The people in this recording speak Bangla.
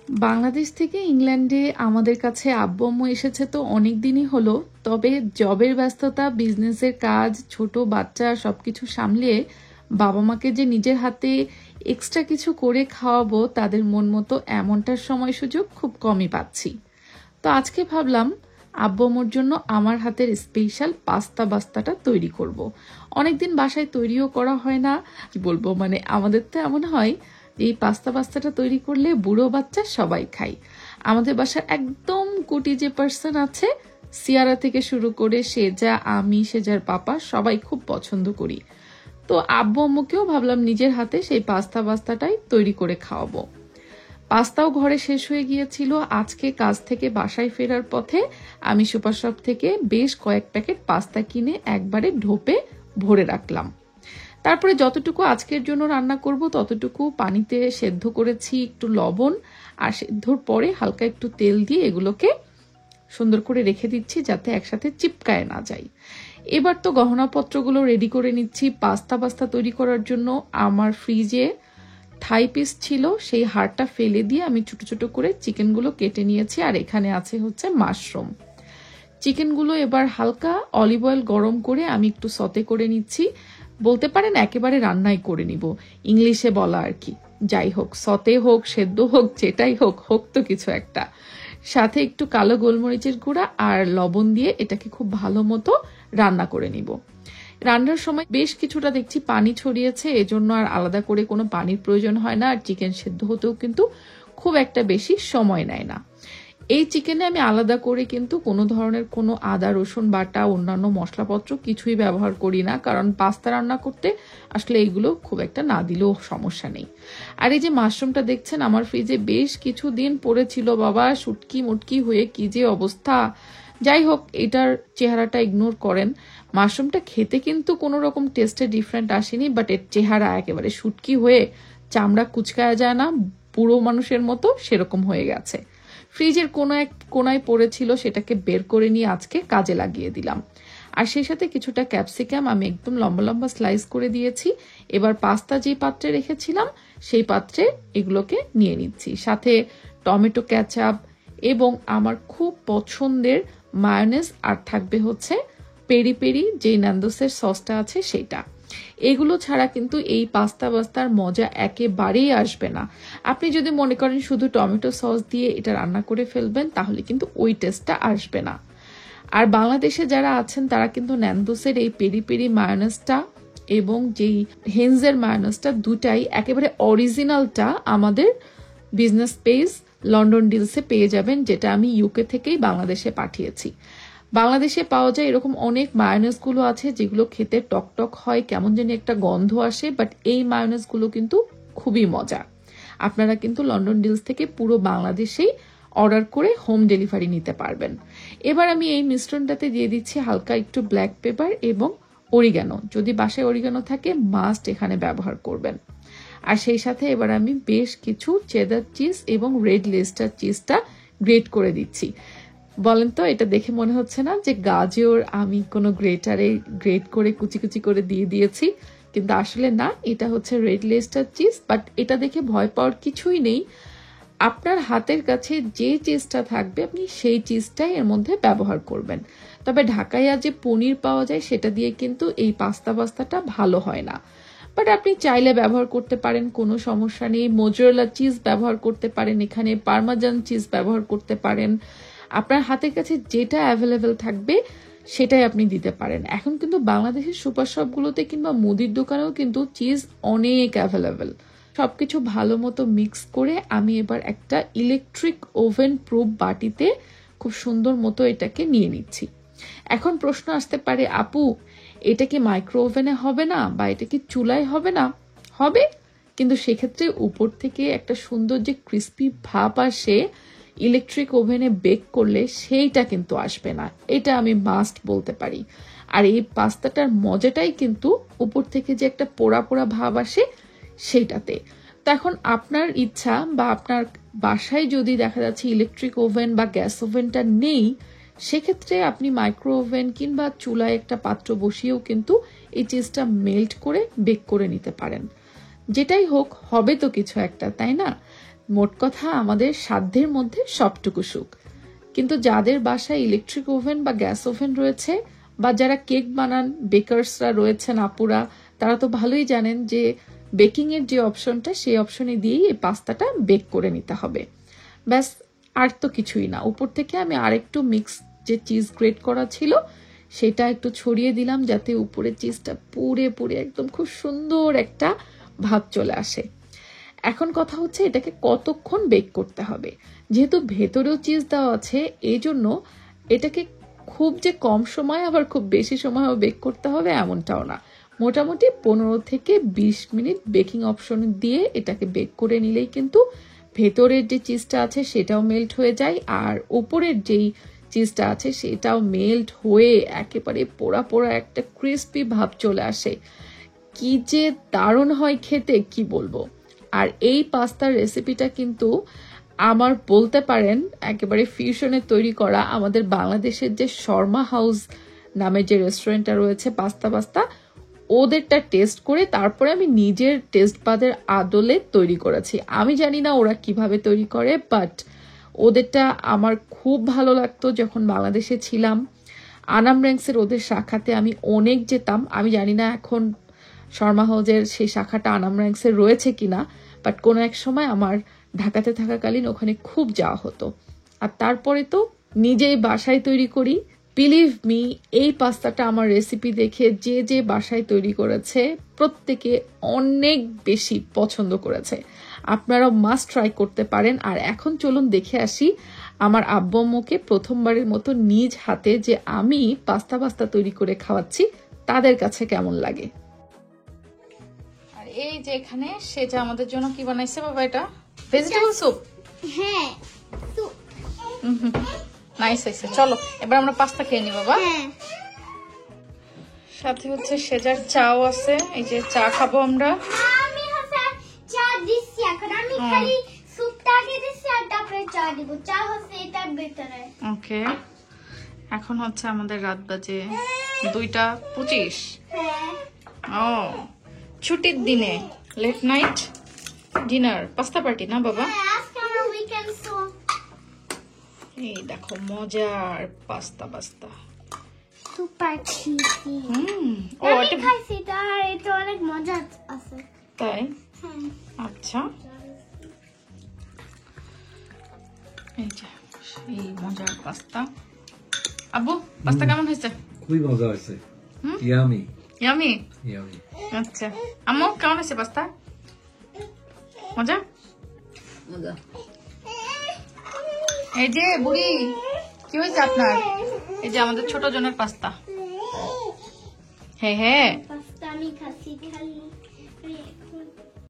বাংলাদেশ থেকে ইংল্যান্ডে আমাদের কাছে আব্বু আম্মু এসেছে তো অনেক দিনই হলো। তবে জবের ব্যস্ততা, বিজনেসের কাজ, ছোট বাচ্চা সবকিছু সামলিয়ে বাবা মাকে যে নিজের হাতে এক্সট্রা কিছু করে খাওয়াবো তাদের মন মতো এমনটার সময় সুযোগ খুব কমই পাচ্ছি। তো আজকে ভাবলাম আব্বু আম্মুর জন্য আমার হাতের স্পেশাল বাস্তাটা তৈরি করব। অনেকদিন বাসায় তৈরিও করা হয় না, কি বলবো, মানে আমাদের তো এমন হয় এই বাস্তাটা তৈরি করলে বুড়ো বাচ্চা সবাই খায়। আমাদের বাসার একদম কুটি যে পার্সন আছে, সিয়ারা থেকে শুরু করে সেজা, আমি, সেজার পাপা সবাই খুব পছন্দ করি। তো আব্বু আম্মুকেও ভাবলাম নিজের হাতে সেই বাস্তাটাই তৈরি করে খাওয়াবো। পাস্তাও ঘরে শেষ হয়ে গিয়েছিল। আজকে কাজ থেকে বাসায় ফেরার পথে আমি সুপার শপ থেকে বেশ কয়েক প্যাকেট পাস্তা কিনে একবারে ঢোপে ভরে রাখলাম। তারপরে যতটুকু আজকের জন্য রান্না করব ততটুকু পানিতে সেদ্ধ করেছি, একটু লবণ আর সেদ্ধর পরে হালকা একটু তেল দিয়ে এগুলোকে সুন্দর করে রেখে দিচ্ছি যাতে একসাথে চিপকায় না যায়। এবার তো গহনাপত্রগুলো রেডি করে নিচ্ছি। পাস্তা তৈরি করার জন্য আমার ফ্রিজে থাই পিস ছিল, সেই হাড়টা ফেলে দিয়ে আমি ছোট ছোট করে চিকেনগুলো কেটে নিয়েছি। আর এখানে আছে হচ্ছে মাশরুম। চিকেনগুলো এবার হালকা অলিভ অয়েল গরম করে আমি একটু সতে করে নিচ্ছি। বলতে পারেন একেবারে রান্নাই করে নিব, ইংলিশে বলা আর কি। যাই হোক, সতে হোক, সেদ্ধ হোক, যেটাই হোক, হোক তো কিছু একটা। সাথে একটু কালো গোলমরিচের গুঁড়া আর লবণ দিয়ে এটাকে খুব ভালো মতো রান্না করে নিব। রান্নার সময় বেশ কিছুটা দেখছি পানি ছড়িয়েছে, এজন্য আর আলাদা করে কোনো পানির প্রয়োজন হয় না। আর চিকেন সেদ্ধ হতেও কিন্তু খুব একটা বেশি সময় নেয় না। এই চিকেনে আমি আলাদা করে কিন্তু কোনো ধরনের কোনো আদা রসুন বাটা, অন্যান্য মশলাপত্র কিছুই ব্যবহার করি না, কারণ পাস্তা রান্না করতে আসলে এগুলো খুব একটা না দিলেও সমস্যা নেই। আর এই যে মাশরুমটা দেখছেন আমার ফ্রিজে বেশ কিছুদিন পড়েছিল, বাবা শুটকি মুটকি হয়ে কি যে অবস্থা। যাই হোক, এটার চেহারাটা ইগনোর করেন। মাশরুমটা খেতে কিন্তু কোনো রকম টেস্টে ডিফারেন্ট আসেনি, বাট এর চেহারা একেবারে শুটকি হয়ে চামড়া কুচকায়া যায় না, বুড়ো মানুষের মতো সেরকম হয়ে গেছে। ফ্রিজের কোনো এক কোনায় পড়েছিল, সেটাকে বের করে নিয়ে আজকে কাজে লাগিয়ে দিলাম। আর সেই সাথে কিছুটা ক্যাপসিকাম আমি একদম লম্বা লম্বা স্লাইস করে দিয়েছি। এবার পাস্তা যে পাত্রে রেখেছিলাম সেই পাত্রে এগুলোকে নিয়ে নিচ্ছি। সাথে টমেটো কেচাপ এবং আমার খুব পছন্দের মায়োনেজ, আর থাকবে হচ্ছে পেরি পেরি যে ন্যান্দোসের সসটা আছে সেটা। এগুলো ছাড়া কিন্তু এই পাস্তার মজা একেবারেই আসবে না। আপনি যদি মনে করেন শুধু টমেটো সস দিয়ে এটা রান্না করে ফেলবেন, তাহলে কিন্তু ওই টেস্টটা আসবে না। আর বাংলাদেশে যারা আছেন তারা কিন্তু ন্যান্দোসের এই পেরি পেরি মায়োনেজটা এবং যেই হেনজের মায়োনেজটা দুটাই একেবারে অরিজিনালটা আমাদের বিজনেস পেজ লন্ডন ডিলসে পেয়ে যাবেন, যেটা আমি ইউকে থেকেই বাংলাদেশে পাঠিয়েছি। বাংলাদেশে পাওয়া যায় এরকম অনেক মায়োনেজগুলো আছে যেগুলো খেতে টকটক হয়, কেমন যেন একটা গন্ধ আসে, বাট এই মায়োনেজগুলো কিন্তু খুবই মজা। আপনারা কিন্তু লন্ডন ডিলস থেকে পুরো বাংলাদেশেই অর্ডার করে হোম ডেলিভারি নিতে পারবেন। এবার আমি এই মিশ্রণটাতে দিয়ে দিচ্ছি হালকা একটু ব্ল্যাক পেপার এবং অরিগানো। যদি বাসায় অরিগানো থাকে মাস্ট এখানে ব্যবহার করবেন। আর সেই সাথে এবার আমি বেশ কিছু চেদার চিজ এবং রেড লেস্টার চিজটা গ্রেট করে দিচ্ছি। বলেন তো, এটা দেখে মনে হচ্ছে না যে গাজর আমি কোনো গ্রেটারে গ্রেট করে কুচি কুচি করে দিয়ে দিয়েছি? কিন্তু আসলে না, এটা হচ্ছে রেড লেস্টার চিজ। বাট এটা দেখে ভয় পাওয়ার কিছুই নেই। আপনার হাতের কাছে যে চিজটা থাকবে আপনি সেই চিজটাই এর মধ্যে ব্যবহার করবেন। তবে ঢাকায় যে পনির পাওয়া যায় সেটা দিয়ে কিন্তু এই পাস্তাটা ভালো হয় না। বাট আপনি চাইলে ব্যবহার করতে পারেন, কোনো সমস্যা নেই। মোজারেলা চিজ ব্যবহার করতে পারেন, এখানে পার্মাজান চিজ ব্যবহার করতে পারেন। আপনার হাতের কাছে যেটা অ্যাভেলেবেল থাকবে সেটাই আপনি দিতে পারেন। এখন কিন্তু বাংলাদেশের সুপার শপগুলোতে কিংবা মুদির দোকানেও কিন্তু চিজ অনেক অ্যাভেলেবেল। সবকিছু ভালো মতো মিক্স করে আমি এবার একটা ইলেকট্রিক ওভেন প্রুফ বাটিতে খুব সুন্দর মতো এটাকে নিয়ে নিচ্ছি। এখন প্রশ্ন আসতে পারে, আপু এটা কি মাইক্রো ওভেনে হবে না, বা এটা কি চুলায় হবে না? হবে, কিন্তু সেক্ষেত্রে উপর থেকে একটা সুন্দর যে ক্রিস্পি ভাব আসে ইলেকট্রিক ওভেনে বেক করলে, সেইটা কিন্তু আসবে না। এটা আমি মাস্ট বলতে পারি। আর এই পাস্তাটার মজাটাই কিন্তু উপর থেকে যে একটা পোড়া পোড়া ভাব আসে সেইটাতে। তো এখন আপনার ইচ্ছা, বা আপনার বাসায় যদি দেখা যাচ্ছে ইলেকট্রিক ওভেন বা গ্যাস ওভেনটা নেই, সেক্ষেত্রে আপনি মাইক্রো ওভেন কিংবা চুলায় একটা পাত্র বসিয়েও কিন্তু এই চিজটা মেল্ট করে বেক করে নিতে পারেন। যেটাই হোক, হবে তো কিছু একটা, তাই না? মোট কথা আমাদের সাধ্যের মধ্যে সবটুকু সুখ। কিন্তু যাদের বাসায় ইলেকট্রিক ওভেন বা গ্যাস ওভেন রয়েছে বা যারা কেক বানান, বেকার্সরা রয়েছেন আপুরা, তারা তো ভালোই জানেন যে বেকিং এর যে অপশনটা, সেই অপশনে দিয়েই এই পাস্তাটা বেক করে নিতে হবে। ব্যাস, আর তো কিছুই না। উপর থেকে আমি আরেকটু মিক্স যে চিজ গ্রেট করা ছিল সেটা একটু ছড়িয়ে দিলাম, যাতে উপরে চিজটা পুড়ে পুড়ে একদম খুব সুন্দর একটা ভাব চলে আসে। এখন কথা হচ্ছে এটাকে কতক্ষণ বেক করতে হবে। যেহেতু ভেতরেও চিজ দেওয়া আছে, এই জন্য এটাকে খুব যে কম সময় আবার খুব বেশি সময়ও বেক করতে হবে এমনটাও না। মোটামুটি 15 থেকে 20 মিনিট বেকিং অপশন দিয়ে এটাকে বেক করে নিলেই কিন্তু ভেতরের যে চিজটা আছে সেটাও মেল্ট হয়ে যায়, আর উপরের যেই চিজটা আছে সেটাও মেল্ট হয়ে একেবারে পোড়া পোড়া একটা ক্রিস্পি ভাব চলে আসে। কি যে দারুণ হয় খেতে, কি বলবো। আর এই পাস্তার রেসিপিটা কিন্তু আমার বলতে পারেন একেবারে ফিউশনে তৈরি করা। আমাদের বাংলাদেশের যে শর্মা হাউস নামে যে রেস্টুরেন্টটা রয়েছে পাস্তা, ওদেরটা টেস্ট করে তারপরে আমি নিজের টেস্ট বাদের আদলে তৈরি করেছি। আমি জানি না ওরা কিভাবে তৈরি করে, বাট ওদেরটা আমার খুব ভালো লাগতো। যখন বাংলাদেশে ছিলাম, আনাম র্যাঙ্কসের ওদের শাখাতে আমি অনেক যেতাম। আমি জানি না এখন শর্মা হাউসের সেই শাখাটা আনাম র্যাঙ্কসের রয়েছে কিনা, বাট কোনো এক সময় আমার ঢাকাতে থাকাকালীন ওখানে খুব যাওয়া হতো। আর তারপরে তো নিজেই বাসায় তৈরি করি। বিলিভ মি, এই পাস্তাটা আমার রেসিপি দেখে যে যে বাসায় তৈরি করেছে প্রত্যেকে অনেক বেশি পছন্দ করেছে। আপনারাও মাস্ট ট্রাই করতে পারেন। আর এখন চলুন দেখে আসি আমার আব্বু আম্মুকে প্রথমবারের মতো নিজ হাতে যে আমি পাস্তা তৈরি করে খাওয়াচ্ছি তাদের কাছে কেমন লাগে। আর এই যে এখানে সেটা আমাদের জন্য কি বানাইছে বাবা, এটা ভেজিটেবল স্যুপ। হ্যাঁ, নাইস হয়েছে। চলো এবার আমরা পাস্তা খেয়ে নি বাবা। সাথে হচ্ছে সেজার চাও আছে, এই যে চা খাবো আমরা। আমি হচ্ছে চা দিচ্ছি, এখন আমি খালি স্যুপটা আগে দিচ্ছি আর তারপরে চা দিব। চা হচ্ছে এটার ভিতরে। ওকে, এখন হচ্ছে আমাদের রাত বাজে 2:25। ও, ছুটির দিনে late night dinner pasta party না বাবা? আজকে আমার উইকেন্ড, সো এই দেখো মজার পাস্তা। Super tasty. ও আমি এটা খাইছি এটা, আর এটা অনেক মজা আছে। তাই? হ্যাঁ, আচ্ছা, এই যে এই মজার পাস্তা। আব্বু পাস্তা কেমন হয়েছে? খুবই মজা হয়েছে। Yummy yummy. ইয়ামি। আচ্ছা আম্মু কেমন হয়েছে পাস্তা? মজা। এই যে বুড়ি, কি হয়েছে আপনার? এই যে আমাদের ছোট জনের পাস্তা। হ্যাঁ পাস্তা আমি খাচ্ছি খালি।